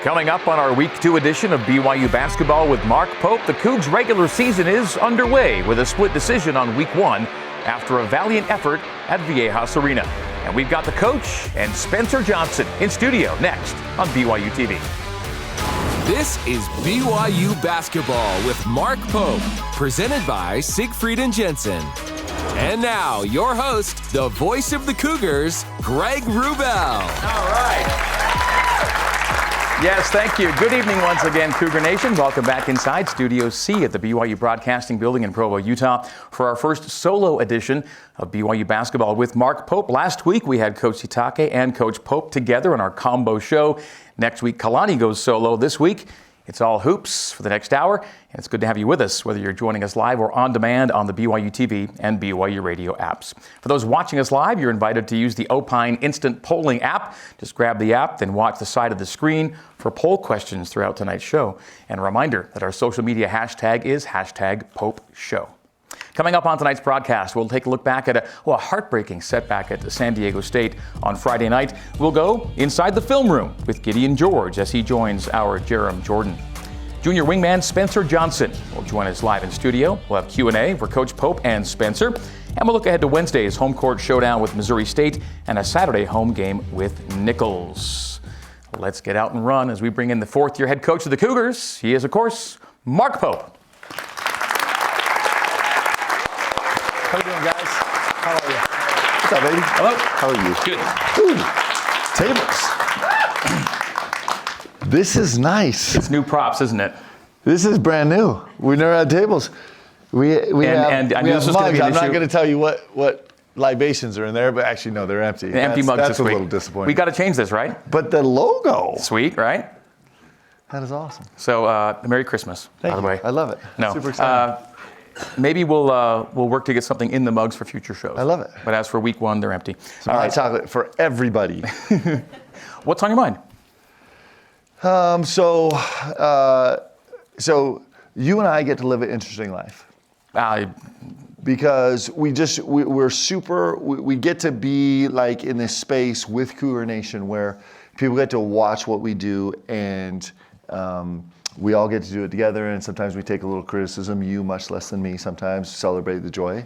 Coming up on our Week 2 edition of BYU Basketball with Mark Pope, the Cougs' regular season is underway with a split decision on Week 1 after a valiant effort at Viejas Arena. And we've got the coach and Spencer Johnson in studio next on BYUtv. This is BYU Basketball with Mark Pope, presented by Siegfried & Jensen. And now, your host, the voice of the Cougars, Greg Wrubell. All right. Yes, thank you. Good evening once again, Cougar Nation. Welcome back inside Studio C at the BYU Broadcasting Building in Provo, Utah, for our first solo edition of BYU Basketball with Mark Pope. Last week, we had Coach Sitake and Coach Pope together on our combo show. Next week, Kalani goes solo. This week, it's all hoops for the next hour, and it's good to have you with us, whether you're joining us live or on demand on the BYU TV and BYU radio apps. For those watching us live, you're invited to use the Opine Instant Polling app. Just grab the app, then watch the side of the screen for poll questions throughout tonight's show. And a reminder that our social media hashtag is #PopeShow. Coming up on tonight's broadcast, we'll take a look back at a heartbreaking setback at San Diego State on Friday night. We'll go inside the film room with Gideon George as he joins our Jarom Jordan. Junior wingman Spencer Johnson will join us live in studio. We'll have Q&A for Coach Pope and Spencer. And we'll look ahead to Wednesday's home court showdown with Missouri State and a Saturday home game with Nichols. Let's get out and run as we bring in the fourth-year head coach of the Cougars. He is, of course, Mark Pope. How you doing, guys? How are you? What's up, baby? Hello. How are you? Good. Tables. This is nice. It's new props, isn't it? This is brand new. We never had tables. We have mugs. I'm not going to tell you what libations are in there, but actually, no, they're empty. The empty mugs That's this week. a little disappointing. We got to change this, right? But the logo. Sweet, right? That is awesome. So, Merry Christmas, by the way. I love it. No. Super excited. Maybe we'll work to get something in the mugs for future shows. I love it. But as for week 1, they're empty. Some hot chocolate for everybody. What's on your mind? So you and I get to live an interesting life. Because we get to be like in this space with Cougar Nation where people get to watch what we do, and we all get to do it together, and sometimes we take a little criticism, you much less than me sometimes, celebrate the joy.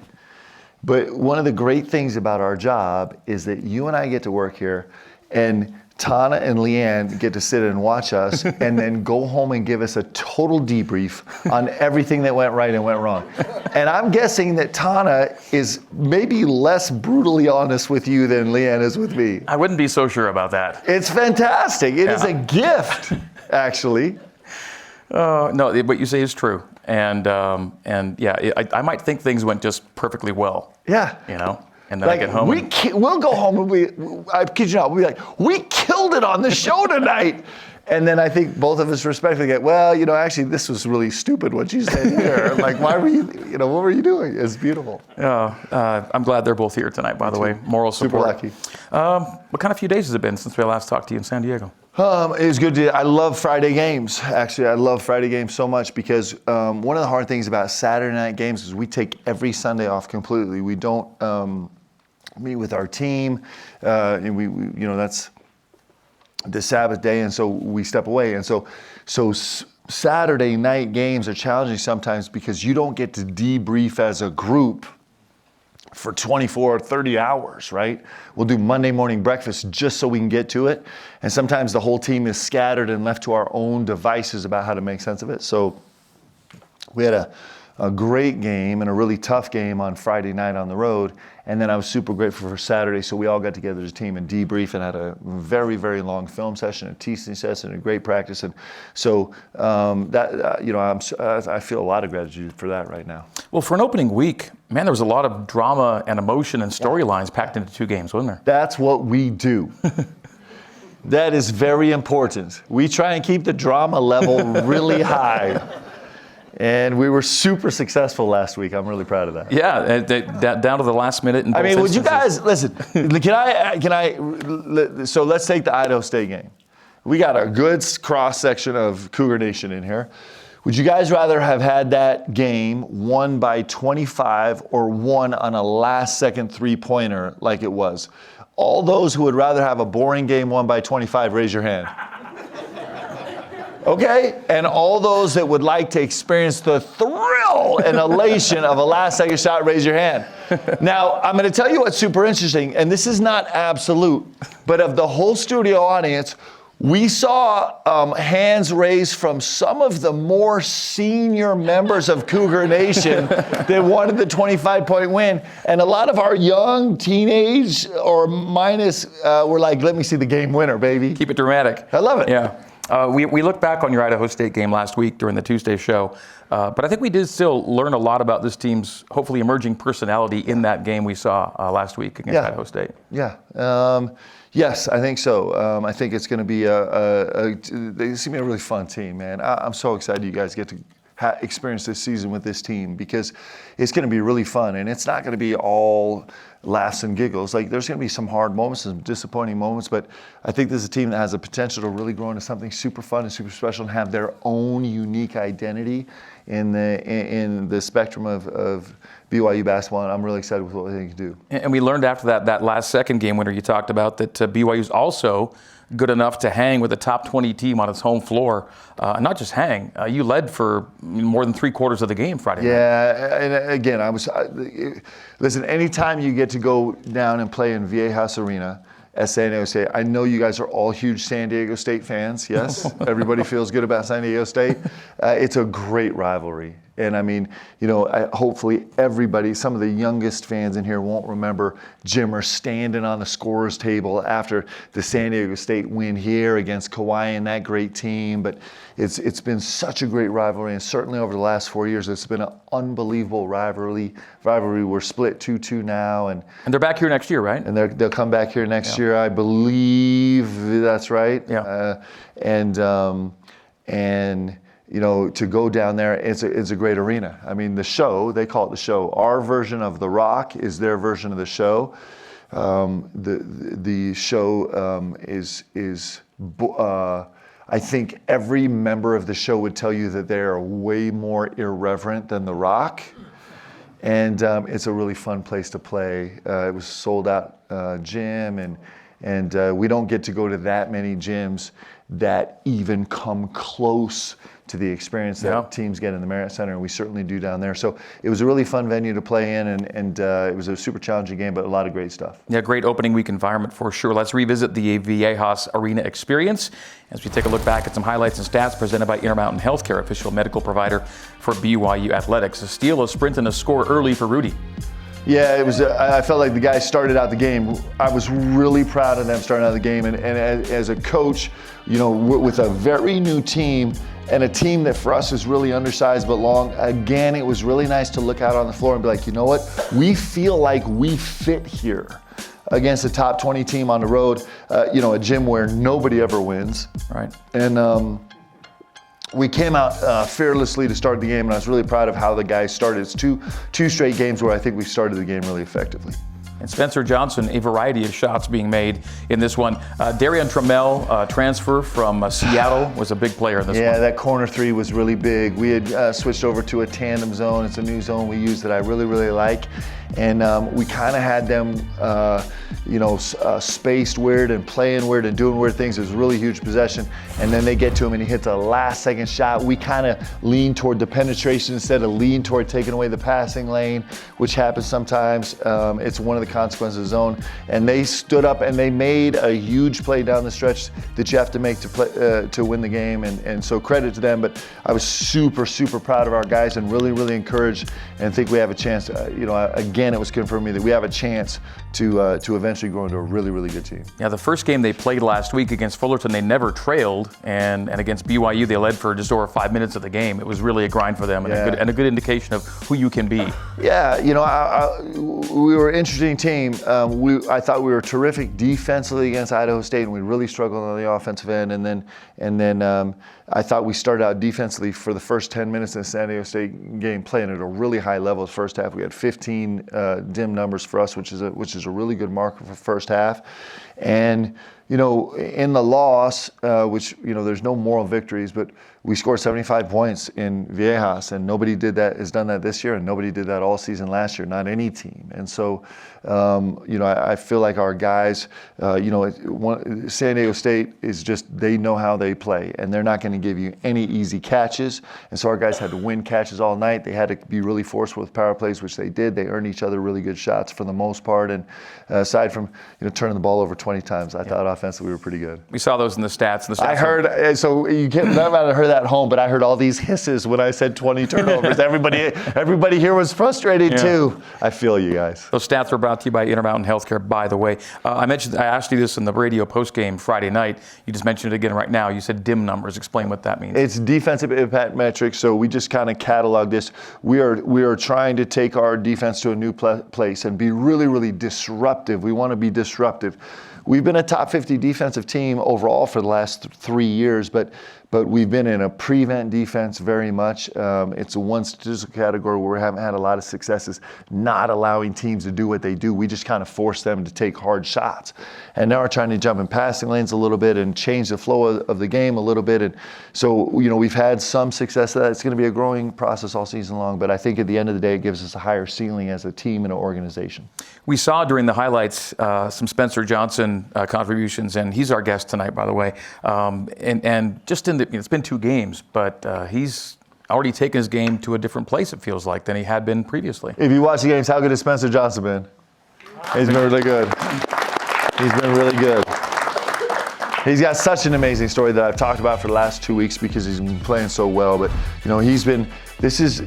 But one of the great things about our job is that you and I get to work here, and Tana and Leanne get to sit and watch us and then go home and give us a total debrief on everything that went right and went wrong. And I'm guessing that Tana is maybe less brutally honest with you than Leanne is with me. I wouldn't be so sure about that. It's fantastic. It is a gift, actually. No, what you say is true. And yeah, I might think things went just perfectly well. Yeah. You know? And then I get home. We'll go home and I kid you not, we'll be like, we killed it on the show tonight. And then I think both of us respectfully get, well, actually this was really stupid what you said here. Like, why were you, what were you doing? It's beautiful. I'm glad they're both here tonight, by the way. Moral support. Super lucky. What kind of few days has it been since we last talked to you in San Diego? It was good. I love Friday games. Actually, I love Friday games so much because one of the hard things about Saturday night games is we take every Sunday off completely. We don't meet with our team, and we that's the Sabbath day, and so we step away. And so Saturday night games are challenging sometimes because you don't get to debrief as a group for 24 or 30 hours, right? We'll do Monday morning breakfast just so we can get to it. And sometimes the whole team is scattered and left to our own devices about how to make sense of it. So we had a great game and a really tough game on Friday night on the road. And then I was super grateful for Saturday. So we all got together as a team and debrief and had a very, very long film session, a teaching session, a great practice. And so I feel a lot of gratitude for that right now. Well, for an opening week, man, there was a lot of drama and emotion and storylines packed into 2 games, wasn't there? That's what we do. That is very important. We try and keep the drama level really high. And we were super successful last week. I'm really proud of that. Yeah, down to the last minute. In both instances. Would you guys, listen, so let's take the Idaho State game. We got a good cross-section of Cougar Nation in here. Would you guys rather have had that game won by 25 or won on a last-second three-pointer like it was? All those who would rather have a boring game won by 25, raise your hand. Okay? And all those that would like to experience the thrill and elation of a last-second shot, raise your hand. Now, I'm going to tell you what's super interesting, and this is not absolute, but of the whole studio audience, we saw hands raised from some of the more senior members of Cougar Nation that wanted the 25-point win. And a lot of our young teenage or minus were like, let me see the game winner, baby. Keep it dramatic. I love it. Yeah. We looked back on your Idaho State game last week during the Tuesday show, but I think we did still learn a lot about this team's hopefully emerging personality in that game we saw last week against Idaho State. Yeah. Yes, I think so. I think it's going to be it's going to be a really fun team, man. I'm so excited you guys get to experience this season with this team because it's going to be really fun, and it's not going to be all laughs and giggles. Like, there's going to be some hard moments, some disappointing moments, but I think this is a team that has the potential to really grow into something super fun and super special and have their own unique identity in the spectrum of BYU basketball, and I'm really excited with what they can do. And we learned after that last second game winner you talked about that BYU's also good enough to hang with a top 20 team on its home floor. Not just hang, you led for more than 3/4 of the game Friday night. Yeah, and again, listen, anytime you get to go down and play in Viejas Arena at San Diego State, I know you guys are all huge San Diego State fans, yes? Everybody feels good about San Diego State. It's a great rivalry. And I mean, hopefully everybody, some of the youngest fans in here won't remember Jimmer standing on the scorer's table after the San Diego State win here against Kauai and that great team. But it's been such a great rivalry, and certainly over the last 4 years, it's been an unbelievable rivalry. We're split 2-2 now. And they're back here next year, right? And they'll come back here next year, I believe that's right. Yeah. To go down there, it's a great arena. I mean, the show, they call it the show. Our version of The Rock is their version of the show. The show is I think every member of the show would tell you that they are way more irreverent than The Rock. And it's a really fun place to play. It was sold out gym, and we don't get to go to that many gyms that even come close to the experience that teams get in the Marriott Center, and we certainly do down there. So it was a really fun venue to play in, and it was a super challenging game, but a lot of great stuff. Yeah, great opening week environment for sure. Let's revisit the Viejas Arena experience as we take a look back at some highlights and stats presented by Intermountain Healthcare, official medical provider for BYU Athletics. A steal, a sprint, and a score early for Rudy. Yeah, it was. I felt like the guys started out the game. I was really proud of them starting out the game, and as a coach, with a very new team and a team that for us is really undersized but long. Again, it was really nice to look out on the floor and be like, you know what? We feel like we fit here against a top 20 team on the road. A gym where nobody ever wins. Right. And we came out fearlessly to start the game, and I was really proud of how the guys started. It's two straight games where I think we started the game really effectively. And Spencer Johnson, a variety of shots being made in this one. Darian Trammell, transfer from Seattle, was a big player in this one. Yeah, that corner three was really big. We had switched over to a tandem zone. It's a new zone we use that I really, really like. And we kind of had them, spaced weird and playing weird and doing weird things. It was a really huge possession. And then they get to him and he hits a last-second shot. We kind of lean toward the penetration instead of lean toward taking away the passing lane, which happens sometimes. It's one of the consequences of the zone. And they stood up and they made a huge play down the stretch that you have to make to win the game. And so credit to them. But I was super, super proud of our guys and really, really encouraged and think we have a chance. Again, it was confirmed to me that we have a chance to eventually grow into a really, really good team. Yeah, the first game they played last week against Fullerton, they never trailed, and against BYU, they led for just over 5 minutes of the game. It was really a grind for them, and a good indication of who you can be. Yeah, we were an interesting team. I thought we were terrific defensively against Idaho State, and we really struggled on the offensive end. And then I thought we started out defensively for the first 10 minutes in the San Diego State game, playing at a really high level. The first half, we had 15 dim numbers for us, which is a really good marker for first half. And, you know, in the loss, which, you know, there's no moral victories, but we scored 75 points in Viejas, and nobody has done that this year, and nobody did that all season last year, not any team. And so, you know, I feel like our guys, you know, San Diego State is just, they know how they play, and they're not going to give you any easy catches. And so our guys had to win catches all night. They had to be really forceful with power plays, which they did. They earned each other really good shots for the most part. And aside from, you know, turning the ball over 20 times, I thought offensively we were pretty good. We saw those in the stats. I heard, so you can't, I might have heard that at home, but I heard all these hisses when I said 20 turnovers. Everybody here was frustrated too. I feel you guys. Those stats were brought to you by Intermountain Healthcare, by the way. I asked you this in the radio postgame Friday night. You just mentioned it again right now. You said DIM numbers. Explain what that means. It's defensive impact metrics. So we just kind of catalog this. We are trying to take our defense to a new place and be really, really disruptive. We want to be disruptive. We've been a top 50 defensive team overall for the last 3 years, but we've been in a prevent defense very much. It's a one statistical category where we haven't had a lot of successes not allowing teams to do what they do. We just kind of force them to take hard shots. And now we're trying to jump in passing lanes a little bit and change the flow of the game a little bit. And so, you know, we've had some success at that. It's going to be a growing process all season long, but I think at the end of the day, it gives us a higher ceiling as a team and an organization. We saw during the highlights some Spencer Johnson contributions, and he's our guest tonight, by the way. And just in it's been 2 games, but he's already taken his game to a different place, it feels like, than he had been previously. If you watch the games, how good has Spencer Johnson been? He's been really good. He's been really good. He's got such an amazing story that I've talked about for the last 2 weeks because he's been playing so well. But, you know, this is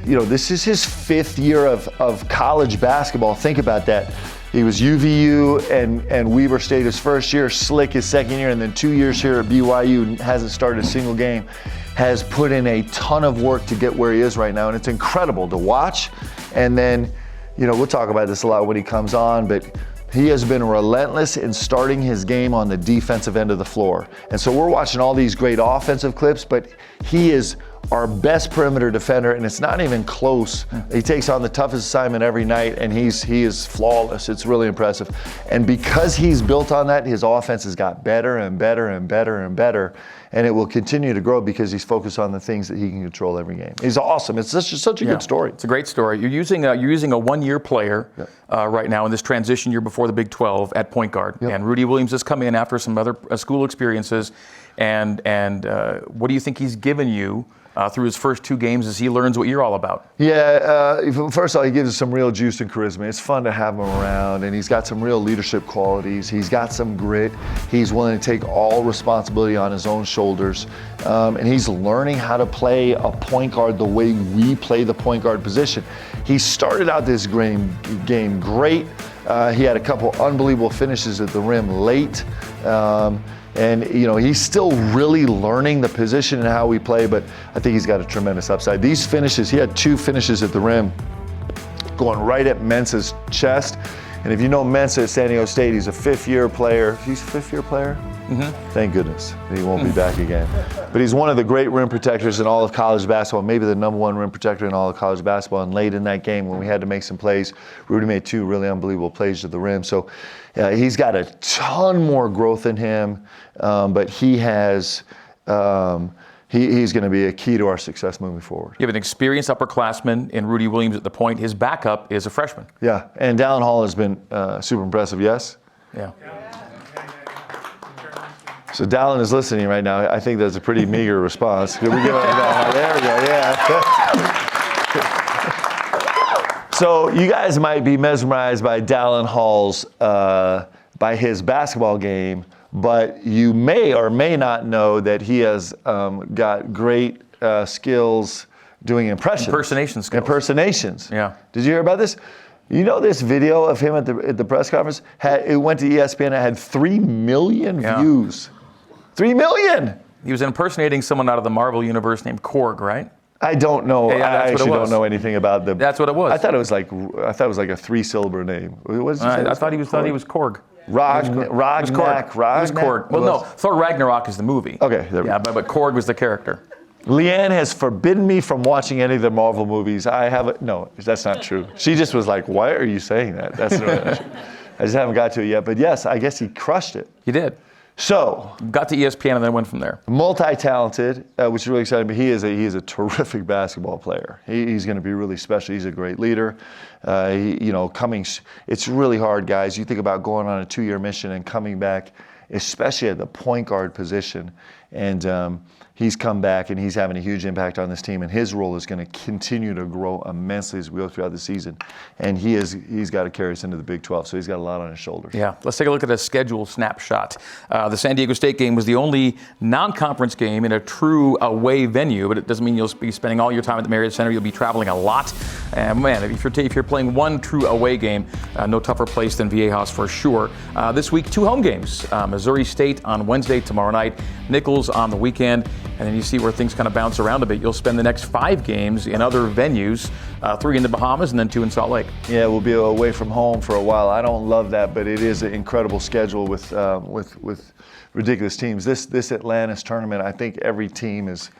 his 5th year of college basketball. Think about that. He was UVU and Weber State his first year, Slick his second year, and then 2 years here at BYU, hasn't started a single game. Has put in a ton of work to get where he is right now, and it's incredible to watch. And then, you know, we'll talk about this a lot when he comes on, but he has been relentless in starting his game on the defensive end of the floor. And so we're watching all these great offensive clips, but he is our best perimeter defender, and it's not even close. He takes on the toughest assignment every night, and he is flawless. It's really impressive. And because he's built on that, his offense has got better and better and better and better, and it will continue to grow because he's focused on the things that he can control every game. He's awesome. It's such a good story. It's a great story. You're using a one-year player right now in this transition year before the Big 12 at point guard, and Rudy Williams has come in after some other school experiences. And what do you think he's given you through his first 2 games as he learns what you're all about? Yeah, first of all, he gives us some real juice and charisma. It's fun to have him around, and he's got some real leadership qualities. He's got some grit. He's willing to take all responsibility on his own shoulders, and he's learning how to play a point guard the way we play the point guard position. He started out this game great. He had a couple unbelievable finishes at the rim late. And, you know, he's still really learning the position and how we play, but I think he's got a tremendous upside. These finishes, he had 2 finishes at the rim going right at Mensah's chest. And if you know Mensah at San Diego State, he's a 5th-year player. He's a 5th-year player? Thank goodness he won't be back again. But he's one of the great rim protectors in all of college basketball, maybe the #1 rim protector in all of college basketball. And late in that game when we had to make some plays, Rudy made 2 really unbelievable plays to the rim. So he's got a ton more growth in him, but he has he's going to be a key to our success moving forward. You have an experienced upperclassman in Rudy Williams at the point. His backup is a freshman. Yeah, and Dallin Hall has been super impressive, yes? Yeah. So Dallin is listening right now. I think that's a pretty meager response. Could we give him Dallin? There we go, yeah. So you guys might be mesmerized by Dallin Hall's, by his basketball game, but you may or may not know that he has got great skills doing Impersonation skills. Impersonations. Yeah. Did you hear about this? You know this video of him at the press conference? It went to ESPN. It had 3 million views. 3 million! He was impersonating someone out of the Marvel universe named Korg, right? I don't know. Yeah, I actually don't know anything about the. That's what it was. I thought it was like a 3-syllable name. What did you say? I thought he was Korg. Ragnak. Korg. Well, no, Thor Ragnarok is the movie. Okay, there we go. But Korg was the character. Leanne has forbidden me from watching any of the Marvel movies. No, that's not true. She just was like, "Why are you saying that?" That's not true. I just haven't got to it yet. But yes, I guess he crushed it. He did. So got to ESPN and then went from there. Multi-talented, which is really exciting. But he is a terrific basketball player. He's going to be really special. He's a great leader. It's really hard, guys. You think about going on a 2-year mission and coming back, especially at the point guard position, and he's come back and he's having a huge impact on this team, and his role is going to continue to grow immensely as we go throughout the season. And he's got to carry us into the Big 12, so he's got a lot on his shoulders. Yeah, let's take a look at a schedule snapshot. The San Diego State game was the only non-conference game in a true away venue, but it doesn't mean you'll be spending all your time at the Marriott Center. You'll be traveling a lot. Man, if you're playing one true away game, no tougher place than Viejas for sure. This week, 2 home games. Missouri State on Wednesday, tomorrow night, Nichols on the weekend, and then you see where things kind of bounce around a bit. You'll spend the next 5 games in other venues, 3 in the Bahamas and then 2 in Salt Lake. Yeah, we'll be away from home for a while. I don't love that, but it is an incredible schedule with ridiculous teams. This Atlantis tournament, I think every team is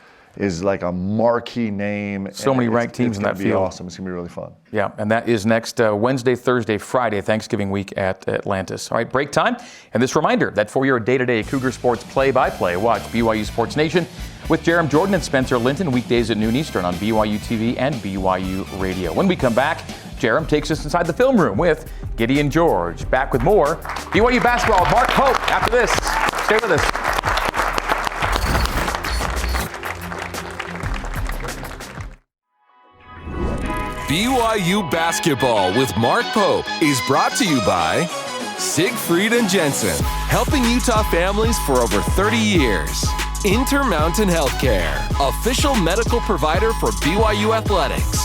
like a marquee name. So many ranked teams in that field. It's going to be awesome. It's going to be really fun. Yeah, and that is next Wednesday, Thursday, Friday, Thanksgiving week at Atlantis. All right, break time. And this reminder that for your day-to-day Cougar Sports play-by-play, watch BYU Sports Nation with Jarom Jordan and Spencer Linton weekdays at noon Eastern on BYUtv and BYU Radio. When we come back, Jarom takes us inside the film room with Gideon George. Back with more BYU basketball with Mark Pope after this. Stay with us. BYU Basketball with Mark Pope is brought to you by Siegfried and Jensen, helping Utah families for over 30 years. Intermountain Healthcare, official medical provider for BYU Athletics.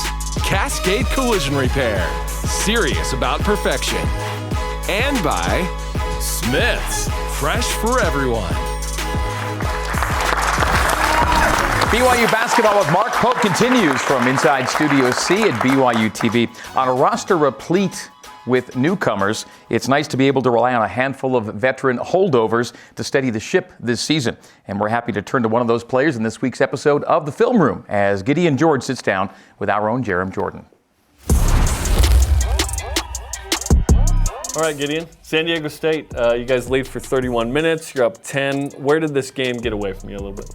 Cascade Collision Repair, serious about perfection. And by Smith's, fresh for everyone. BYU basketball with Mark Pope continues from inside Studio C at BYUtv. On a roster replete with newcomers, it's nice to be able to rely on a handful of veteran holdovers to steady the ship this season. And we're happy to turn to one of those players in this week's episode of The Film Room as Gideon George sits down with our own Jarom Jordan. All right, Gideon. San Diego State, you guys lead for 31 minutes. You're up 10. Where did this game get away from you a little bit?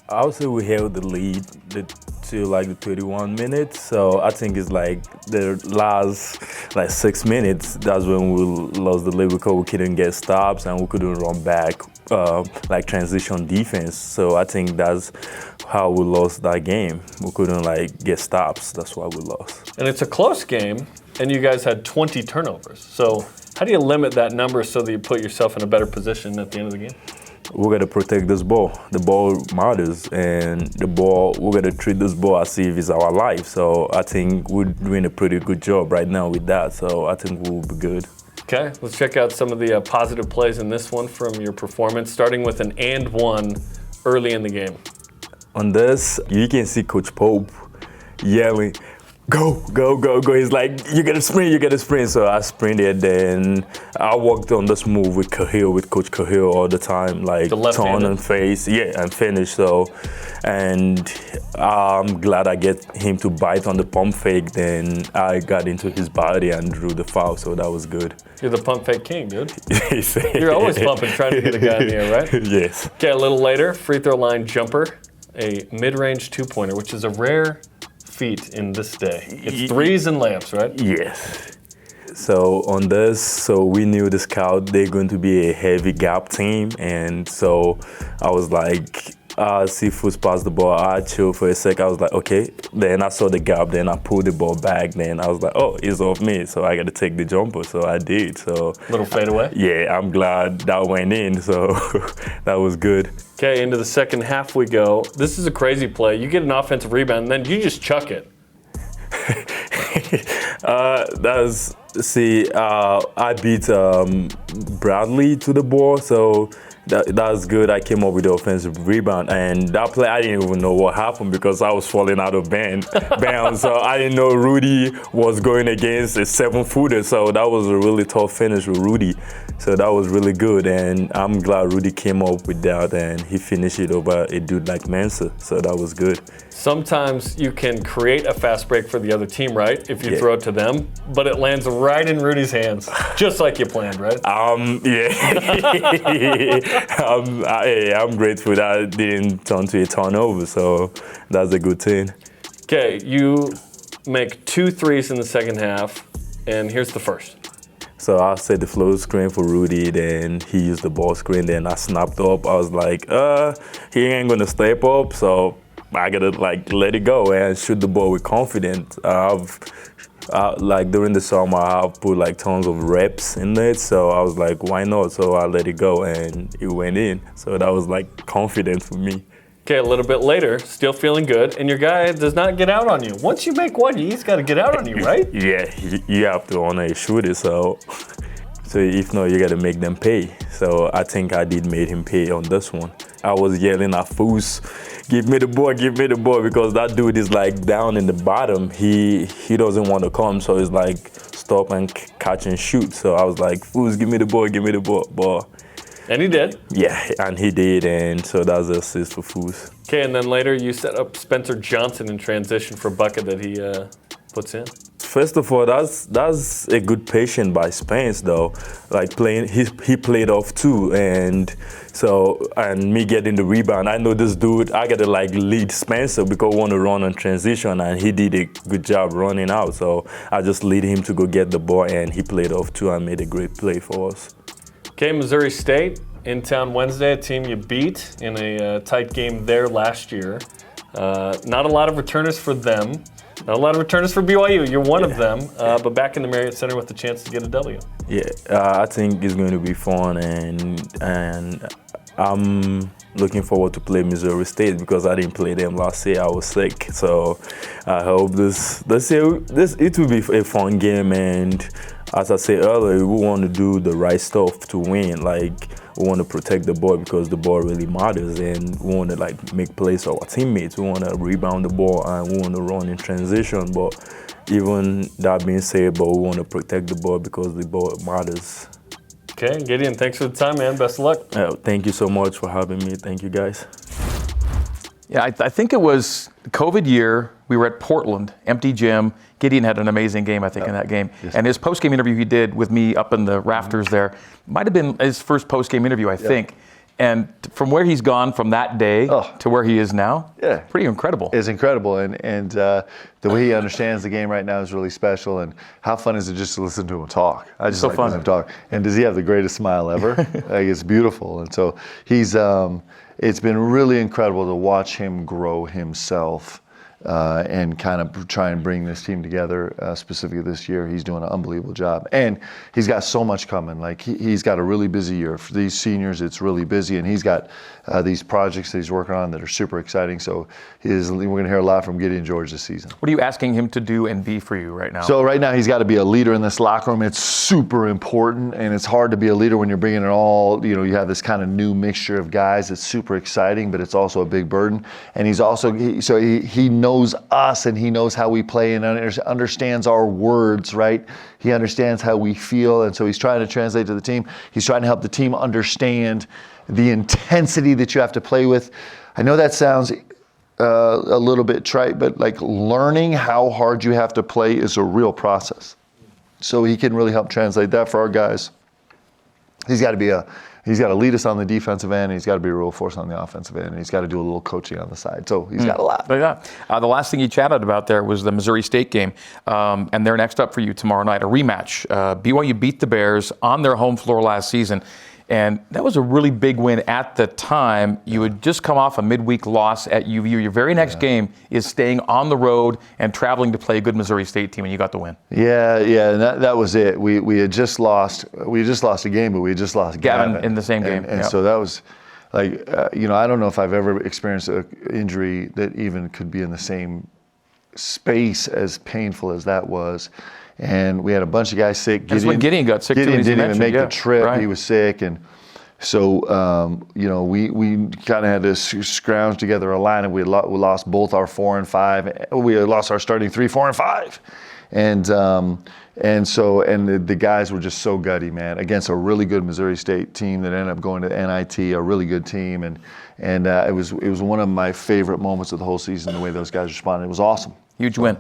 I would say we held the lead to like the 31 minutes. So I think it's like the last 6 minutes. That's when we lost the lead because we couldn't get stops and we couldn't run back transition defense. So I think that's how we lost that game. We couldn't get stops. That's why we lost. And it's a close game, and you guys had 20 turnovers. So how do you limit that number so that you put yourself in a better position at the end of the game? We got to protect this ball. The ball matters, and we got to treat this ball as if it's our life. So I think we're doing a pretty good job right now with that. So I think we'll be good. Okay, let's check out some of the positive plays in this one from your performance, starting with an and one early in the game. On this, you can see Coach Pope yelling, go, go, go, go. He's like, you gotta sprint. So I sprinted, then I worked on this move with Coach Cahill all the time, turn and face, and finish. So, and I'm glad I get him to bite on the pump fake. Then I got into his body and drew the foul, so that was good. You're the pump fake king, dude. You're always pumping, trying to get a guy in the air, right? Yes. Okay, a little later, free throw line jumper, a mid-range two-pointer, which is a rare feat in this day. It's threes and layups, right? Yes. So on this, we knew the scout, they're going to be a heavy gap team. And so I was like, see Foots pass the ball, I chill for a sec. I was like, okay. Then I saw the gap, then I pulled the ball back. Then I was like, oh, it's off me. So I got to take the jumper. So I did. So little fadeaway? Yeah, I'm glad that went in. So that was good. Okay, into the second half we go. This is a crazy play. You get an offensive rebound, and then you just chuck it. I beat Bradley to the ball, so That's good. I came up with the offensive rebound, and that play I didn't even know what happened because I was falling out of bounds. So I didn't know Rudy was going against a 7-footer. So that was a really tough finish with Rudy. So that was really good, and I'm glad Rudy came up with that, and he finished it over a dude like Mensah. So that was good. Sometimes you can create a fast break for the other team, right? If you throw it to them, but it lands right in Rudy's hands, just like you planned, right? Yeah. I'm grateful that it didn't turn to a turnover, so that's a good thing. Okay, you make 2 threes in the second half, and here's the first. So I set the float screen for Rudy, then he used the ball screen, then I snapped up. I was like, he ain't gonna step up, so I gotta let it go and shoot the ball with confidence. During the summer, I've put tons of reps in it, so I was like, why not? So I let it go and it went in. So that was confident for me. Okay, a little bit later, still feeling good, and your guy does not get out on you. Once you make one, he's got to get out on you, right? Yeah, you have to honor a shooter, so if not, you got to make them pay. So I think I did made him pay on this one. I was yelling at Foos, give me the ball, because that dude is down in the bottom. He doesn't want to come, so it's stop and catch and shoot. So I was like, Foos, give me the ball. And he did. Yeah, and he did, and so that's the assist for Foos. Okay, and then later you set up Spencer Johnson in transition for a bucket that he puts in. First of all, that's a good patient by Spence though. He played off too, and me getting the rebound. I know this dude. I gotta lead Spencer because I want to run on transition, and he did a good job running out. So I just lead him to go get the ball, and he played off too and made a great play for us. Okay, Missouri State in town Wednesday, a team you beat in a tight game there last year. Not a lot of returners for them. Not a lot of returners for BYU. You're one of them, but back in the Marriott Center with the chance to get a W. Yeah, I think it's going to be fun, and I'm looking forward to play Missouri State because I didn't play them last year. I was sick, so I hope this it will be a fun game. And as I said earlier, we want to do the right stuff to win. We want to protect the ball because the ball really matters, and we want to make plays for our teammates. We want to rebound the ball and we want to run in transition. But even that being said, we want to protect the ball because the ball matters. Okay, Gideon, thanks for the time, man. Best of luck. Thank you so much for having me. Thank you, guys. Yeah, I think it was COVID year. We were at Portland, empty gym. Gideon had an amazing game, I think, in that game. Yes. And his post-game interview he did with me up in the rafters there might have been his first post-game interview, I think. And from where he's gone from that day to where he is now, pretty incredible. It's incredible. And the way he understands the game right now is really special. And how fun is it just to listen to him talk? I just like listening to him talk. And does he have the greatest smile ever? It's beautiful. And so he's it's been really incredible to watch him grow himself and kind of try and bring this team together, specifically this year. He's doing an unbelievable job. And he's got so much coming. He's got a really busy year. For these seniors, it's really busy. And he's got these projects that he's working on that are super exciting. So we're going to hear a lot from Gideon George this season. What are you asking him to do and be for you right now? So right now, he's got to be a leader in this locker room. It's super important. And it's hard to be a leader when you're bringing it all, you have this kind of new mixture of guys. It's super exciting, but it's also a big burden. And he's also, he knows us and he knows how we play and understands our words, right? He understands how we feel, and so he's trying to translate to the team. He's trying to help the team understand the intensity that you have to play with. I know that sounds a little bit trite, but learning how hard you have to play is a real process. So he can really help translate that for our guys. He's got to lead us on the defensive end. He's got to be a real force on the offensive end. And he's got to do a little coaching on the side. So he's got a lot. The last thing you chatted about there was the Missouri State game. And they're next up for you tomorrow night, a rematch. BYU beat the Bears on their home floor last season. And that was a really big win at the time. You had just come off a midweek loss at UVU. Your very next game is staying on the road and traveling to play a good Missouri State team, and you got the win. Yeah, and that was it. We had just lost. We had just lost a game, but we had just lost Gavin in the same game. And so that was I don't know if I've ever experienced an injury that even could be in the same space as painful as that was. And we had a bunch of guys sick. That's when Gideon got sick. Gideon too, didn't even make the trip. Right. He was sick, and So, we kind of had to scrounge together a line, and we lost both our 4 and 5. We lost our starting 3, 4, and 5. And the guys were just so gutty, man, against a really good Missouri State team that ended up going to NIT, a really good team. And it was one of my favorite moments of the whole season, the way those guys responded. It was awesome. Huge win.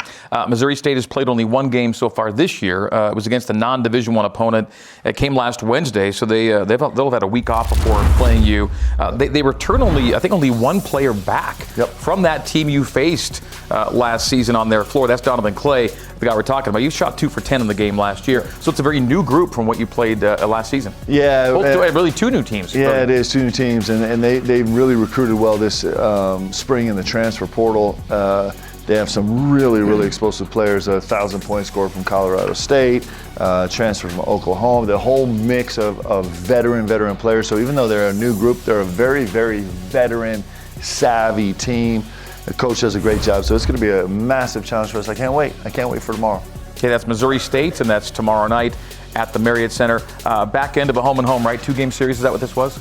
Missouri State has played only one game so far this year. It was against a non-Division I opponent. It came last Wednesday, so they'll have had a week off before playing you. They return only one player back from that team you faced last season on their floor. That's Donovan Clay, the guy we're talking about. You shot 2 for 10 in the game last year, so it's a very new group from what you played last season. Yeah, really 2 new teams. Yeah, it is 2 new teams, and they really recruited well this spring in the transfer portal. They have some really explosive players. 1,000-point scorer from Colorado State, transfer from Oklahoma. The whole mix of veteran players. So even though they're a new group, they're a very veteran, savvy team. The coach does a great job. So it's going to be a massive challenge for us. I can't wait for tomorrow. Okay, that's Missouri State, and that's tomorrow night at the Marriott Center. Back end of a home and home, right? 2-game series. Is that what this was?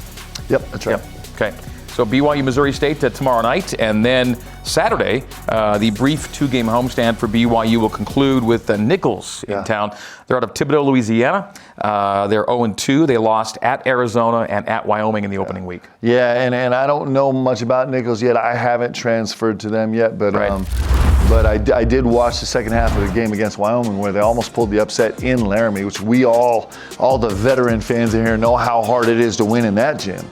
Yep, that's right. Yep. Okay. So BYU Missouri State tomorrow night, and then Saturday, the brief 2-game homestand for BYU will conclude with Nichols in town. They're out of Thibodaux, Louisiana. They're 0-2. They lost at Arizona and at Wyoming in the opening week. Yeah, and I don't know much about Nichols yet. I haven't transferred to them yet, but but I did watch the second half of the game against Wyoming where they almost pulled the upset in Laramie, which we all the veteran fans in here know how hard it is to win in that gym.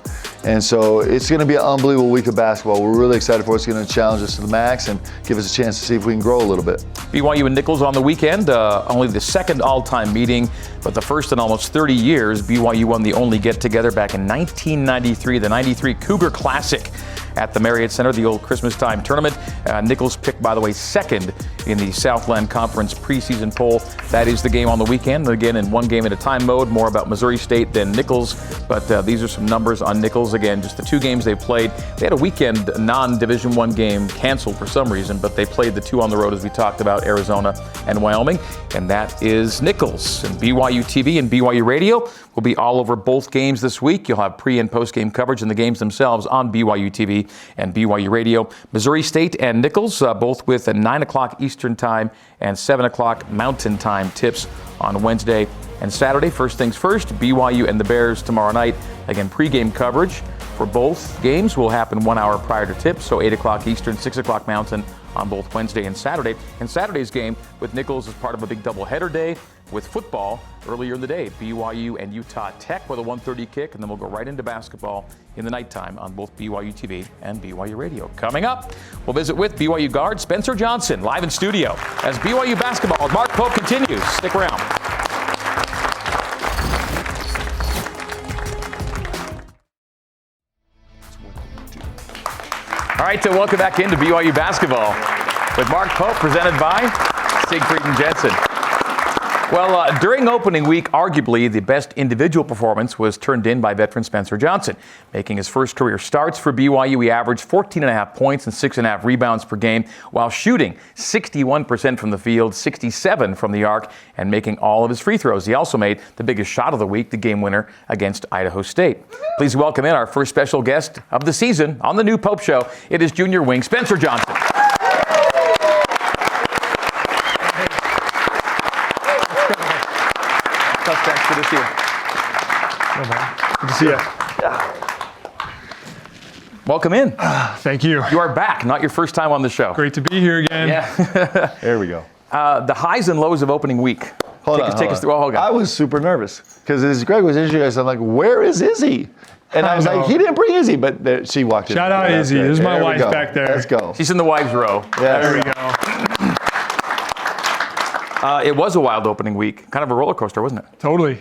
And so it's going to be an unbelievable week of basketball. We're really excited for it. It's going to challenge us to the max and give us a chance to see if we can grow a little bit. BYU and Nichols on the weekend, only the second all-time meeting, but the first in almost 30 years. BYU won the only get-together back in 1993, the 93 Cougar Classic at the Marriott Center, the old Christmas time tournament. Nichols picked, by the way, second in the Southland Conference preseason poll. That is the game on the weekend. Again, in 1 game at a time mode, more about Missouri State than Nichols, but these are some numbers on Nichols. Again, just the 2 games they played. They had a weekend non-Division I game canceled for some reason, but they played the 2 on the road, as we talked about, Arizona and Wyoming, and that is Nichols. And BYUtv and BYU Radio will be all over both games this week. You'll have pre- and post-game coverage in the games themselves on BYUtv and BYU Radio. Missouri State and Nichols, both with a 9 o'clock Eastern Time and 7 o'clock Mountain Time tips on Wednesday and Saturday. First things first, BYU and the Bears tomorrow night. Again, pregame coverage for both games will happen 1 hour prior to tips, so 8 o'clock Eastern, 6 o'clock Mountain on both Wednesday and Saturday. And Saturday's game with Nichols is part of a big doubleheader day with football earlier in the day. BYU and Utah Tech with a 1:30 kick, and then we'll go right into basketball in the nighttime on both BYUtv and BYU Radio. Coming up, we'll visit with BYU guard Spencer Johnson live in studio as BYU basketball with Mark Pope continues. Stick around. All right, so welcome back into BYU basketball with Mark Pope, presented by Siegfried and Jensen. Well, during opening week, arguably the best individual performance was turned in by veteran Spencer Johnson. Making his first career starts for BYU, he averaged 14.5 points and 6.5 rebounds per game while shooting 61% from the field, 67% from the arc, and making all of his free throws. He also made the biggest shot of the week, the game winner against Idaho State. Please welcome in our first special guest of the season on the new Pope Show. It is junior wing Spencer Johnson. Good to see you. Good to see you. Welcome in. Thank you. You are back, not your first time on the show. Great to be here again. Yeah. There we go. The highs and lows of opening week. Take us through. Oh, I was super nervous because as Greg was introducing, I'm like, where is Izzy? And I was like, he didn't bring Izzy, but she walked in. Shout out Izzy. This is my wife back there. Let's go. She's in the wives row. Yes. There we go. It was a wild opening week. Kind of a roller coaster, wasn't it? Totally.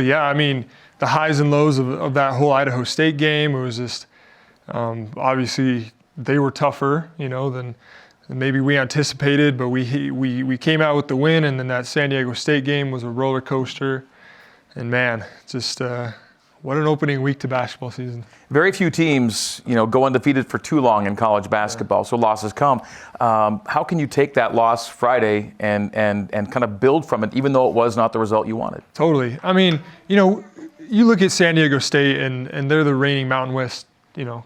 Yeah. I mean, the highs and lows of that whole Idaho State game, it was just, obviously they were tougher, than maybe we anticipated, but we came out with the win, and then that San Diego State game was a roller coaster. And man, just what an opening week to basketball season. Very few teams, go undefeated for too long in college basketball, so losses come. How can you take that loss Friday and kind of build from it, even though it was not the result you wanted? Totally. I mean, you look at San Diego State, and they're the reigning Mountain West,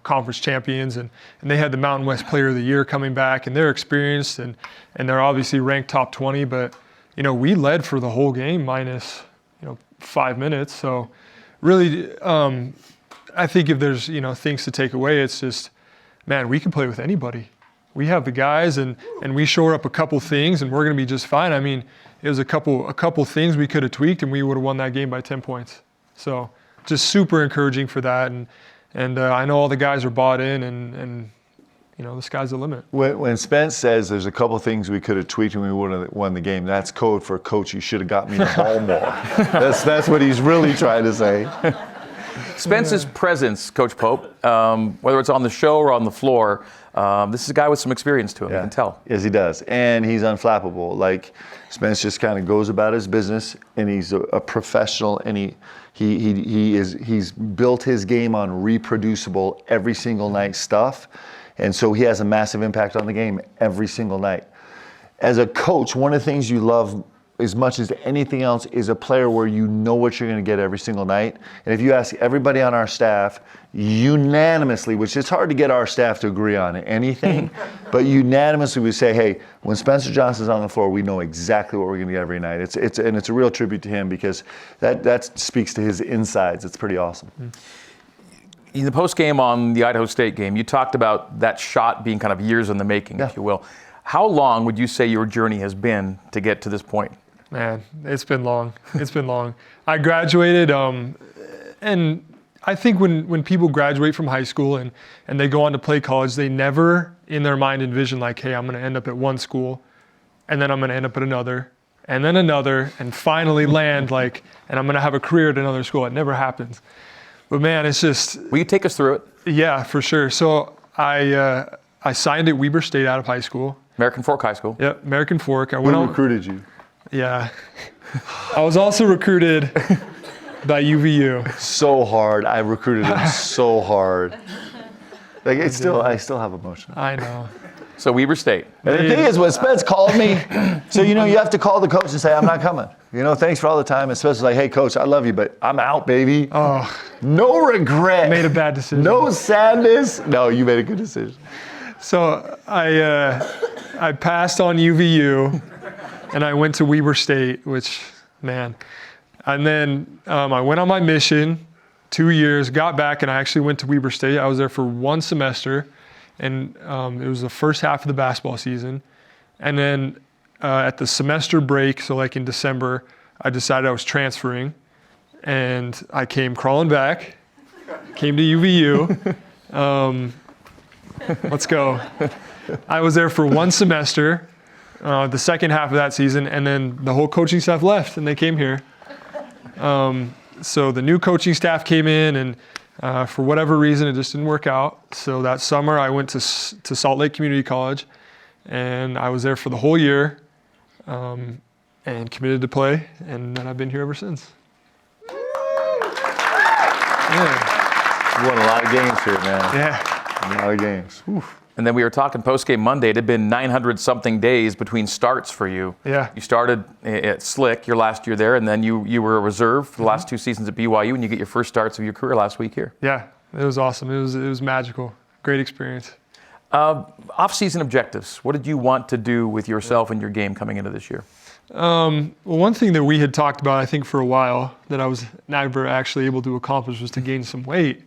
conference champions, and they had the Mountain West Player of the Year coming back, and they're experienced, and they're obviously ranked top 20, but, we led for the whole game minus, 5 minutes. So really, I think if there's, things to take away, it's just, man, we can play with anybody. We have the guys, and we shore up a couple things, and we're going to be just fine. I mean, it was a couple things we could have tweaked, and we would have won that game by 10 points. So just super encouraging for that, and I know all the guys are bought in, and the sky's the limit. When Spence says there's a couple things we could have tweaked and we would have won the game, that's code for coach. You should have got me the ball more. That's what he's really trying to say. Spence's presence, Coach Pope, whether it's on the show or on the floor, this is a guy with some experience to him. You can tell. Yes, he does, and he's unflappable. Like Spence just kind of goes about his business, and he's a professional, and he's built his game on reproducible every single night stuff, and so he has a massive impact on the game every single night. As a coach, one of the things you love as much as anything else is a player where you know what you're going to get every single night. And if you ask everybody on our staff unanimously, which it's hard to get our staff to agree on anything, but unanimously we say, hey, when Spencer Johnson's on the floor, we know exactly what we're going to get every night. It's a real tribute to him because that speaks to his insides. It's pretty awesome. In the post game on the Idaho State game, you talked about that shot being kind of years in the making, if you will. How long would you say your journey has been to get to this point? Man, it's been long. It's been long. I graduated, and I think when people graduate from high school and they go on to play college, they never in their mind envision like, hey, I'm going to end up at one school, and then I'm going to end up at another, and then another, and finally land and I'm going to have a career at another school. It never happens. But man, it's just. Will you take us through it? Yeah, for sure. So I signed at Weber State out of high school. American Fork High School. Yep, American Fork. Who recruited you? Yeah. I was also recruited by UVU. So hard. I recruited him so hard. I still have emotion. I know. So Weber State. And the thing is, when Spence called me, so you have to call the coach and say, I'm not coming. Thanks for all the time. And Spence was like, hey, coach, I love you, but I'm out, baby. Oh. No regret. Made a bad decision. No sadness. No, you made a good decision. So I passed on UVU, and I went to Weber State, which, man. And then I went on my mission, 2 years, got back, and I actually went to Weber State. I was there for 1 semester, and it was the first half of the basketball season. And then at the semester break, so in December, I decided I was transferring, and I came crawling back, came to UVU. Let's go. I was there for 1 semester, the second half of that season, and then the whole coaching staff left, and they came here. So the new coaching staff came in, and for whatever reason, it just didn't work out. So that summer, I went to Salt Lake Community College, and I was there for the whole year, and committed to play, and then I've been here ever since. You won a lot of games here, man. Yeah. A lot of games. Oof. And then we were talking post-game Monday. It had been 900-something days between starts for you. Yeah. You started at Slick your last year there, and then you were a reserve for the last 2 seasons at BYU, and you get your first starts of your career last week here. Yeah, it was awesome. It was magical. Great experience. Off-season objectives. What did you want to do with yourself and your game coming into this year? Well, one thing that we had talked about, I think, for a while that I was never actually able to accomplish was to gain some weight.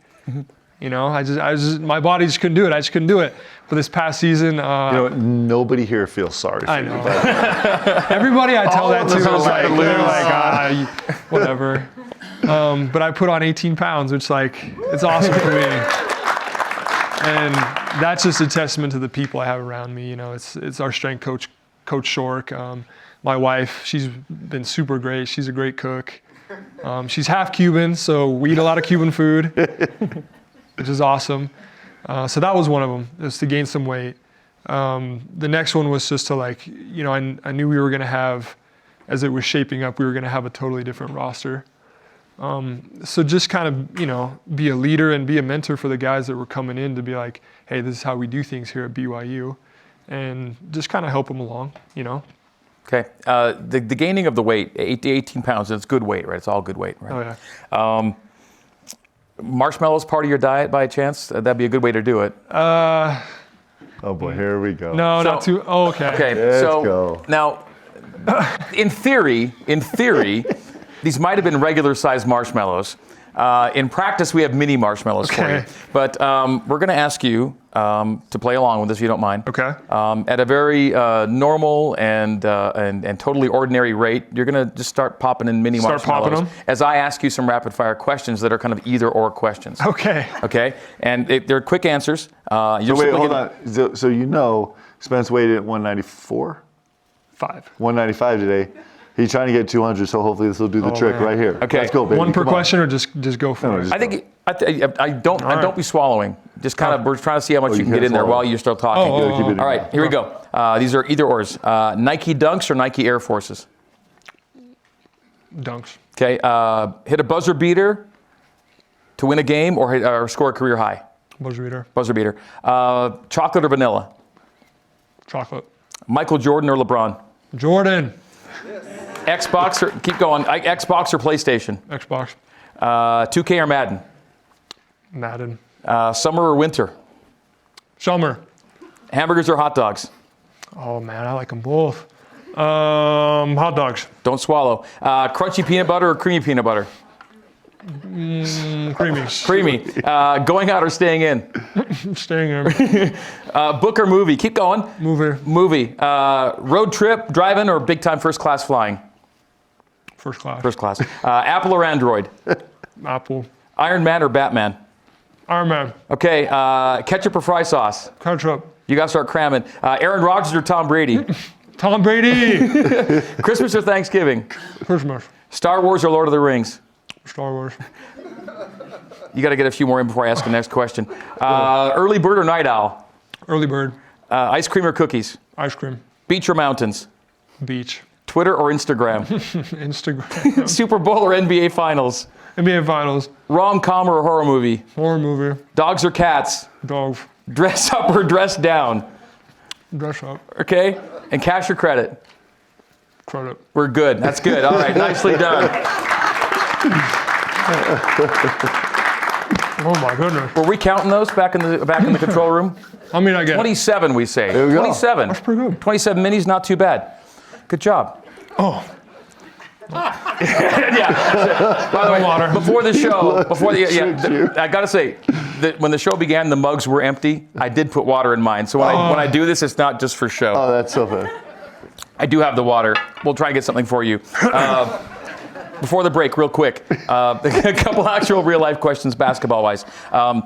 I just my body just couldn't do it. I just couldn't do it. But this past season, nobody here feels sorry for I you. know. Everybody I tell that to is like, they're like, whatever. But I put on 18 pounds, which it's awesome for me. And that's just a testament to the people I have around me. It's our strength coach, Coach Shork. My wife, she's been super great. She's a great cook. She's half Cuban, so we eat a lot of Cuban food, which is awesome. So that was one of them, is to gain some weight. The next one was just to I knew we were going to have, as it was shaping up, we were going to have a totally different roster. So just kind of, be a leader and be a mentor for the guys that were coming in to be like, hey, this is how we do things here at BYU, and just kind of help them along, Okay. The gaining of the weight, 8 to 18 pounds, it's good weight, right? It's all good weight, right? Oh, yeah. Marshmallows part of your diet by chance? That'd be a good way to do it. Oh boy, here we go. No, not too. Oh, okay. Okay. Let's so go. now, in theory, these might have been regular-sized marshmallows. In practice, we have mini marshmallows for you. Okay. But we're going to ask you to play along with this, if you don't mind. Okay. At a very normal and totally ordinary rate, you're going to just start popping in mini Start marshmallows popping them? as I ask you some rapid-fire questions that are kind of either-or questions. Okay. Okay? And they're quick answers. You're So wait, simply hold gonna- on. So you know Spence weighed in at 194? 5. 195 today. He's trying to get 200, so hopefully this will do the trick man. right here. Okay. Let's go, baby. One per Come on. question, or just go for No, it? just- I think I don't be swallowing. Just kind of we're trying to see how much you you can get can't in there swallow. while you start talking. Oh, Gotta keep it in All there. right, here we go. These are either ors. Nike Dunks or Nike Air Forces. Dunks. Okay. Hit a buzzer beater to win a game or score a career high. Buzzer beater. Buzzer beater. Chocolate or vanilla. Chocolate. Michael Jordan or LeBron. Jordan. Xbox or keep going. Xbox or PlayStation. Xbox. 2K or Madden. Madden. Summer or winter. Summer. Hamburgers or hot dogs. Oh man, I like them both. Hot dogs. Don't swallow. Crunchy peanut butter or creamy peanut butter. Creamy. Creamy. Going out or staying in. Staying in. Book or movie. Keep going. Movie. Movie. Road trip, driving, or big time first class flying. First class. First class. Apple or Android. Apple. Iron Man or Batman. Iron Man. Okay. Ketchup or fry sauce. Ketchup. You got to start cramming. Aaron Rodgers or Tom Brady. Tom Brady. Christmas or Thanksgiving. Christmas. Star Wars or Lord of the Rings. Star Wars. You got to get a few more in before I ask the next question. Early bird or night owl. Early bird. Ice cream or cookies. Ice cream. Beach or mountains. Beach. Twitter or Instagram. Instagram. Super Bowl or NBA Finals. NBA Finals. Rom-com or a horror movie. Horror movie. Dogs or cats. Dogs. Dress up or dress down. Dress up. Okay? And cash or credit. Credit. We're good. That's good. All right. Nicely done. Oh my goodness. Were we counting those back in the control room? I mean, I get 27, we say. There we go. 27. That's pretty good. 27 minis, not too bad. Good job. Oh. Yeah. By the way, water. before the show, I gotta say, when the show began, the mugs were empty. I did put water in mine, so when I do this, it's not just for show. Oh, that's so fun. I do have the water. We'll try and get something for you. Before the break, real quick, a couple actual real-life questions, basketball-wise. A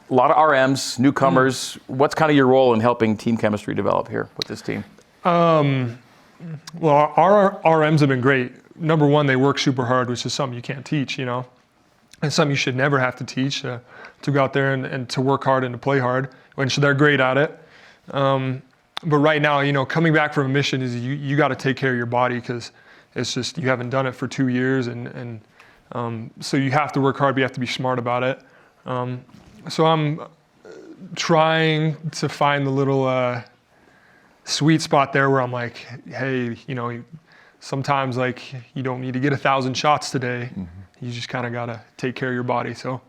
lot of RMs, newcomers. What's kind of your role in helping team chemistry develop here with this team? Well, our RMs have been great. Number one, they work super hard, which is something you can't teach, you know. And something you should never have to teach, to go out there and to work hard and to play hard, which they're great at it. But right now, you know, coming back from a mission is you got to take care of your body, because it's just, you haven't done it for 2 years. And so you have to work hard, but you have to be smart about it. So I'm trying to find the little sweet spot there where I'm like, hey, you know, sometimes like you don't need to get 1,000 shots today. Mm-hmm. You just kind of got to take care of your body. So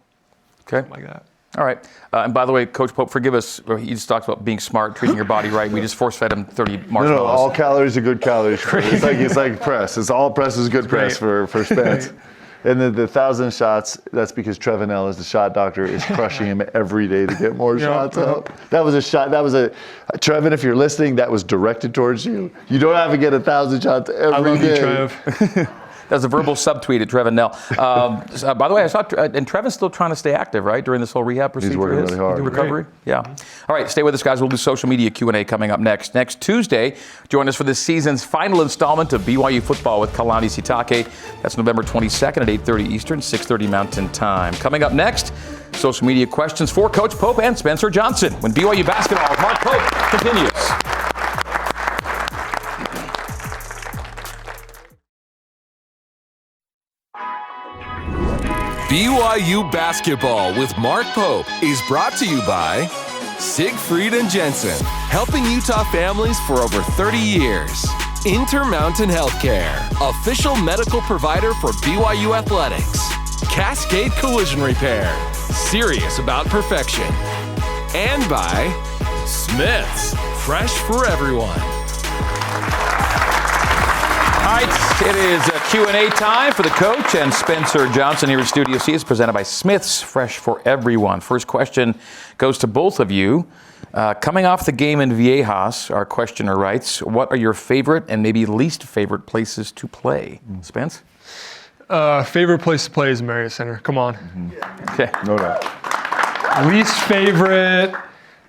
Okay. like that. All right. And by the way, Coach Pope, forgive us. He just talks about being smart, treating your body right. We just force-fed him 30 marshmallows. No, all calories are good calories. It's like press. It's all press is good press for Spence. And the 1,000 shots, that's because Trevanel is the shot doctor, is crushing him every day to get more shots up. That was a shot. Trevin, if you're listening, that was directed towards you. You don't have to get 1,000 shots every day. I love you, Trev. That's a verbal subtweet at Trevin Nell. By the way, I saw, and Trevin's still trying to stay active, right, during this whole rehab procedure. He's working really hard. Recovery. Yeah. All right, stay with us, guys. We'll do social media Q&A coming up next. Next Tuesday, join us for this season's final installment of BYU football with Kalani Sitake. That's November 22nd at 8:30 Eastern, 6:30 Mountain Time. Coming up next, social media questions for Coach Pope and Spencer Johnson when BYU basketball with Mark Pope continues. BYU Basketball with Mark Pope is brought to you by Siegfried and Jensen, helping Utah families for over 30 years. Intermountain Healthcare, official medical provider for BYU Athletics. Cascade Collision Repair, serious about perfection. And by Smith's, fresh for everyone. All right, it is a Q&A time for the coach and Spencer Johnson here at Studio C. It's presented by Smith's, fresh for everyone. First question goes to both of you. Coming off the game in Viejas, our questioner writes, what are your favorite and maybe least favorite places to play? Spence? Favorite place to play is Marriott Center. Come on. Okay. No doubt. Least favorite.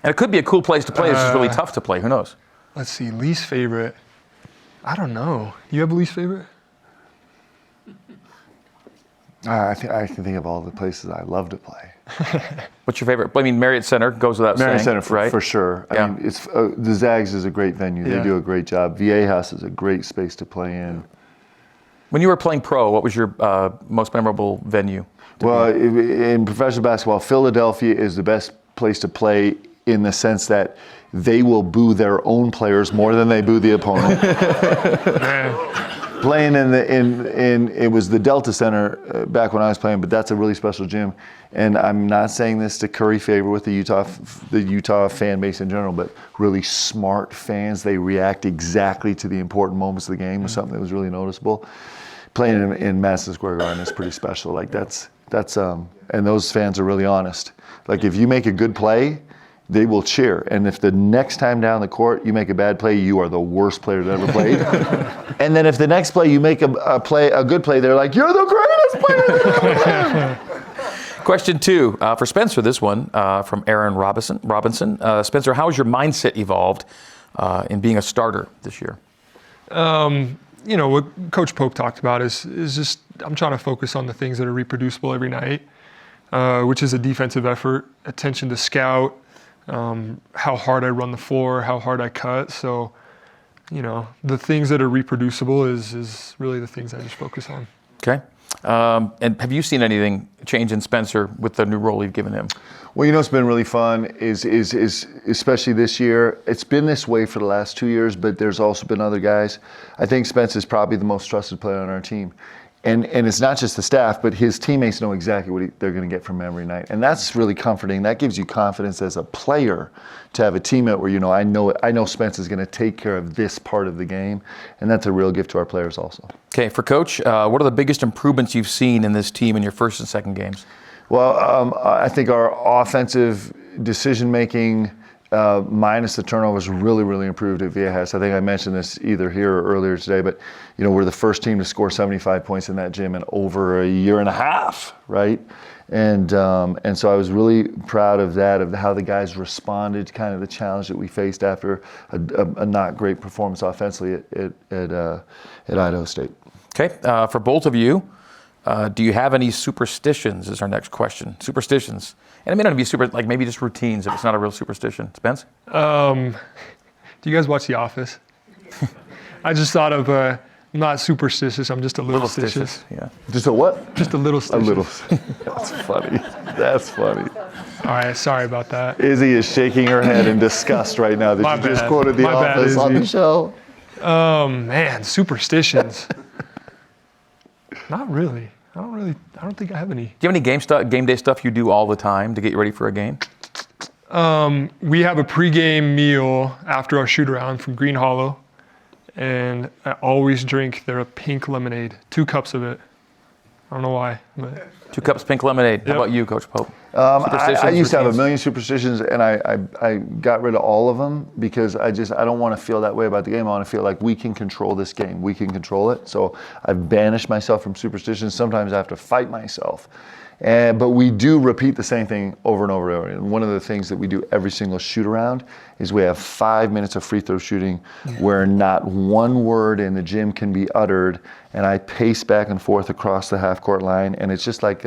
And it could be a cool place to play. It's just really tough to play. Who knows? Let's see. Least favorite. I don't know. You have a least favorite? I can think of all the places I love to play. What's your favorite? I mean, Marriott Center goes without saying. Marriott Center, right? for sure. Yeah. I mean, it's the Zags is a great venue. Yeah. They do a great job. Viejas is a great space to play in. When you were playing pro, what was your most memorable venue? Well, in professional basketball, Philadelphia is the best place to play in the sense that they will boo their own players more than they boo the opponent. Playing in it was the Delta Center back when I was playing, but that's a really special gym. And I'm not saying this to curry favor with the Utah fan base in general, but really smart fans. They react exactly to the important moments of the game. Was something that was really noticeable. Playing in Madison Square Garden is pretty special. Like that's and those fans are really honest. Like if you make a good play, they will cheer. And if the next time down the court you make a bad play, you are the worst player that ever played. And then if the next play you make a good play, they're like, you're the greatest player that ever played. Question 2 for Spencer. This one from Aaron Robinson. Spencer, how has your mindset evolved in being a starter this year? You know, what Coach Pope talked about is just I'm trying to focus on the things that are reproducible every night, which is a defensive effort, attention to scout, how hard I run the floor, how hard I cut. So, you know, the things that are reproducible is really the things I just focus on. Okay. And have you seen anything change in Spencer with the new role you've given him? Well, you know, what's been really fun is especially this year. It's been this way for the last 2 years, but there's also been other guys. I think Spence is probably the most trusted player on our team. And it's not just the staff, but his teammates know exactly what they're going to get from him every night. And that's really comforting. That gives you confidence as a player to have a teammate where, you know, I know Spence is going to take care of this part of the game. And that's a real gift to our players also. Okay, for Coach, what are the biggest improvements you've seen in this team in your first and second games? Well, I think our offensive decision-making, minus the turnovers, really improved at Viejas. I think I mentioned this either here or earlier today, but you know, we're the first team to score 75 points in that gym in over a year and a half, right? And so I was really proud of that, of how the guys responded to kind of the challenge that we faced after a not great performance offensively at Idaho State. Okay, for both of you, do you have any superstitions is our next question. Superstitions. And it may not be super, like maybe just routines if it's not a real superstition. Spence? Do you guys watch The Office? I just thought of, I'm not superstitious, I'm just a little stitious. Yeah. Just a what? Just a little A stitious. little. That's funny. That's funny. All right, sorry about that. Izzy is shaking her head in disgust right now that My you just bad. quoted The My bad, Office on the Izzy. show. Man, superstitions. Not really. I don't think I have any. Do you have any game day stuff you do all the time to get you ready for a game? We have a pregame meal after our shoot around from Green Hollow, and I always drink their pink lemonade, 2 cups of it. I don't know why, but 2 cups pink lemonade. How Yep. about you, Coach Pope? I used to have a routines? million superstitions, and I got rid of all of them because I don't want to feel that way about the game. I want to feel like we can control this game. We can control it. So I've banished myself from superstitions. Sometimes I have to fight myself. But we do repeat the same thing over and over and over. And one of the things that we do every single shoot around is we have 5 minutes of free throw shooting where not one word in the gym can be uttered, and I pace back and forth across the half court line, and it's just like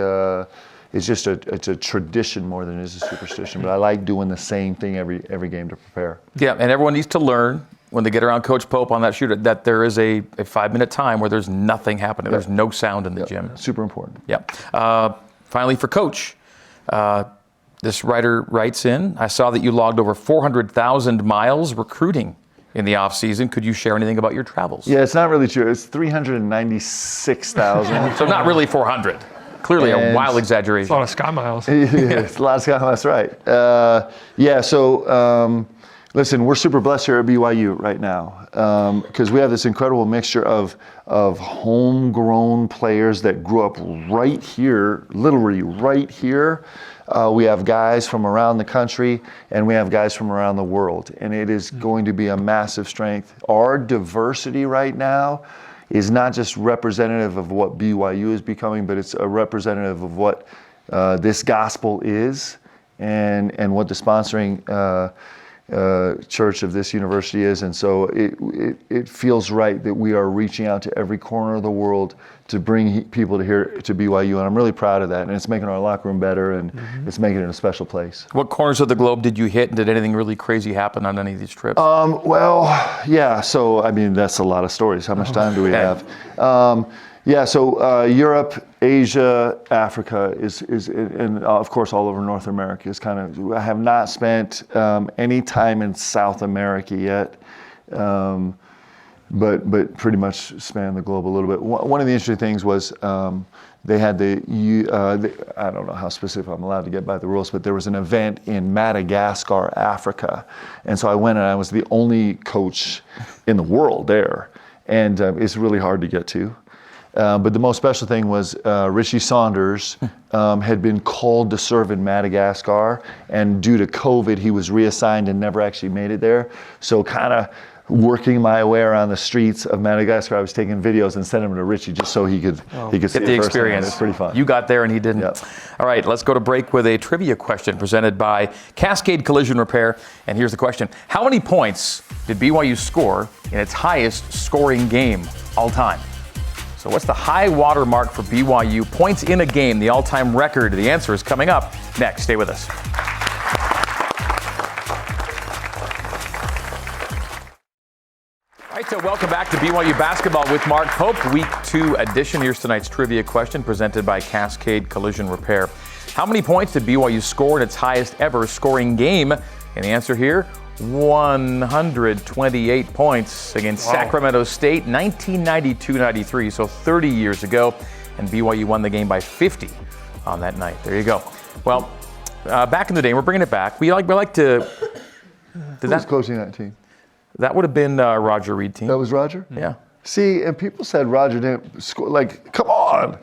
it's a tradition more than it is a superstition. But I like doing the same thing every game to prepare. Yeah, and everyone needs to learn when they get around Coach Pope on that shooter that there is a 5-minute time where there's nothing happening. There's no sound in the gym. Super important. Yeah. Finally, for Coach, this writer writes in, I saw that you logged over 400,000 miles recruiting in the off season. Could you share anything about your travels? Yeah, it's not really true. It's 396,000. So not really 400. Clearly a And- wild It's a exaggeration. lot of sky miles. It's a lot of Scott, that's right. Listen, we're super blessed here at BYU right now because we have this incredible mixture of homegrown players that grew up right here, literally right here. We have guys from around the country and we have guys from around the world, and it is going to be a massive strength. Our diversity right now is not just representative of what BYU is becoming, but it's a representative of what this gospel is and what the sponsoring church of this university is. And so it feels right that we are reaching out to every corner of the world to bring people to here to BYU, and I'm really proud of that. And it's making our locker room better, and it's making it a special place. What corners of the globe did you hit, and did anything really crazy happen on any of these trips? So I mean, that's a lot of stories. How much time do we have? Europe, Asia, Africa and of course all over North America is kind of. I have not spent any time in South America yet, but pretty much spanned the globe a little bit. One of the interesting things was they had I don't know how specific I'm allowed to get by the rules, but there was an event in Madagascar, Africa, and so I went and I was the only coach in the world there, and it's really hard to get to. But the most special thing was Richie Saunders had been called to serve in Madagascar, and due to COVID, he was reassigned and never actually made it there. So kind of working my way around the streets of Madagascar, I was taking videos and sending them to Richie just so he could see Get it the firsthand. experience. It's pretty fun. You got there and he didn't. Yep. All right, let's go to break with a trivia question presented by Cascade Collision Repair. And here's the question. How many points did BYU score in its highest scoring game all time? So what's the high water mark for BYU points in a game, the all-time record? The answer is coming up next. Stay with us. All right, so welcome back to BYU Basketball with Mark Pope, Week 2 edition. Here's tonight's trivia question presented by Cascade Collision Repair. How many points did BYU score in its highest ever scoring game? And the answer here, 128 points against Sacramento State, 1992-93, so 30 years ago. And BYU won the game by 50 on that night. There you go. Well, back in the day, we're bringing it back. We like to... Who was coaching that team? That would have been Roger Reed team. That was Roger? Yeah. See, and people said Roger didn't score. Like, come on.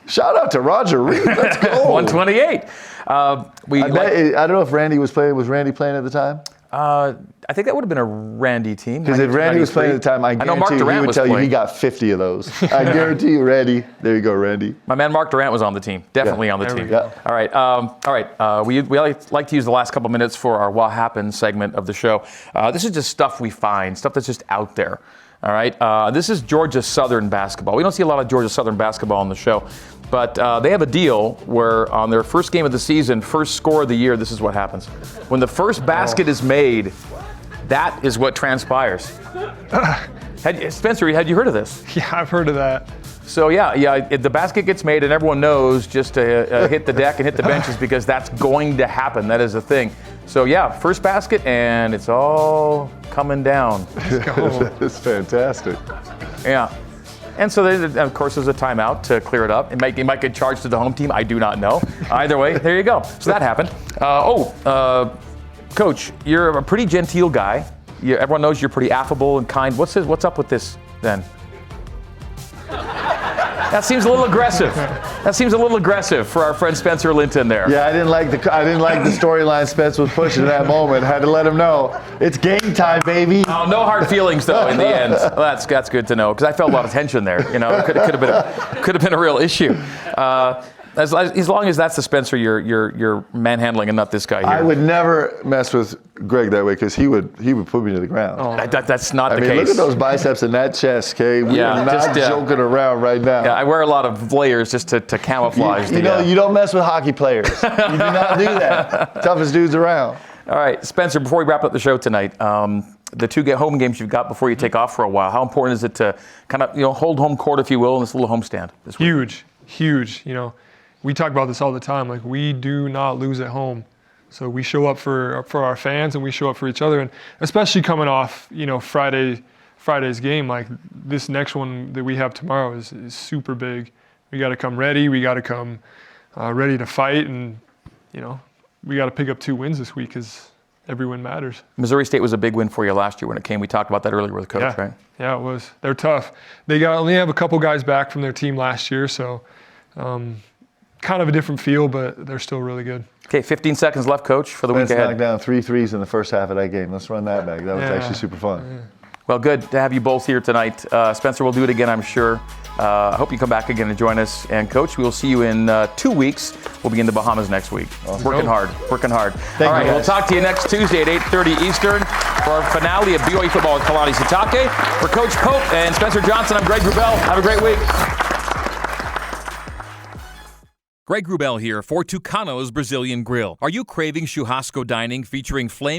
Shout out to Roger Reed. Let's go. 128. I don't know if Randy was playing. Was Randy playing at the time? I think that would have been a Randy team. Because if Randy was playing at the time, I know Mark guarantee Durant he would was tell you playing. he got 50 of those. I guarantee you, Randy. There you go, Randy. My man Mark Durant was on the team. Definitely on the There we team. go. Yeah. All right. We like to use the last couple minutes for our What Happened segment of the show. This is just stuff we find, stuff that's just out there. All right. This is Georgia Southern basketball. We don't see a lot of Georgia Southern basketball on the show, but they have a deal where on their first game of the season, first score of the year, this is what happens. When the first basket is made, that is what transpires. Spencer, had you heard of this? Yeah, I've heard of that. So the basket gets made and everyone knows just to hit the deck and hit the benches because that's going to happen. That is a thing. So first basket and it's all coming down. That's fantastic. Yeah. And so of course there's a timeout to clear it up. It might get charged to the home team. I do not know. Either way, there you go. So that happened. Coach, you're a pretty genteel guy. Everyone knows you're pretty affable and kind. What's up with this then? That seems a little aggressive. That seems a little aggressive for our friend Spencer Linton there. Yeah, I didn't like the storyline Spence was pushing at that moment. Had to let him know it's game time, baby. Oh, no hard feelings though in the end. Well, that's good to know because I felt a lot of tension there. You know, it could have been a real issue. As long as that's the Spencer you're manhandling and not this guy here. I would never mess with Greg that way because he would put me to the ground. That's not the I mean, case. look at those biceps and that chest, Kay. We are not joking around right now. Yeah, I wear a lot of layers just to camouflage. You don't mess with hockey players. You do not do that. Toughest dudes around. All right, Spencer, before we wrap up the show tonight, the two home games you've got before you take off for a while, how important is it to kind of hold home court, if you will, in this little homestand this week? Huge. We talk about this all the time. Like, we do not lose at home. So we show up for our fans and we show up for each other, and especially coming off, Friday's game, like this next one that we have tomorrow is super big. We got to come ready. We got to come ready to fight, and we got to pick up 2 wins this week because every win matters. Missouri State was a big win for you last year when it came. We talked about that earlier with the coach, right? Yeah, it was. They're tough. They only have a couple guys back from their team last year, so kind of a different feel, but they're still really good. Okay, 15 seconds left, Coach, for the week Let's ahead. knock down 3 threes in the first half of that game. Let's run that back. That was actually super fun. Yeah. Well, good to have you both here tonight. Spencer, we'll do it again, I'm sure. I hope you come back again and join us. And Coach, we will see you in 2 weeks. We'll be in the Bahamas next week. Awesome. Working hard. Thank All right, you, we'll guys. talk to you next Tuesday at 8:30 Eastern for our finale of BYU football with Kalani Sitake. For Coach Pope and Spencer Johnson, I'm Greg Wrubell. Have a great week. Greg Wrubell here for Tucano's Brazilian Grill. Are you craving churrasco dining featuring flame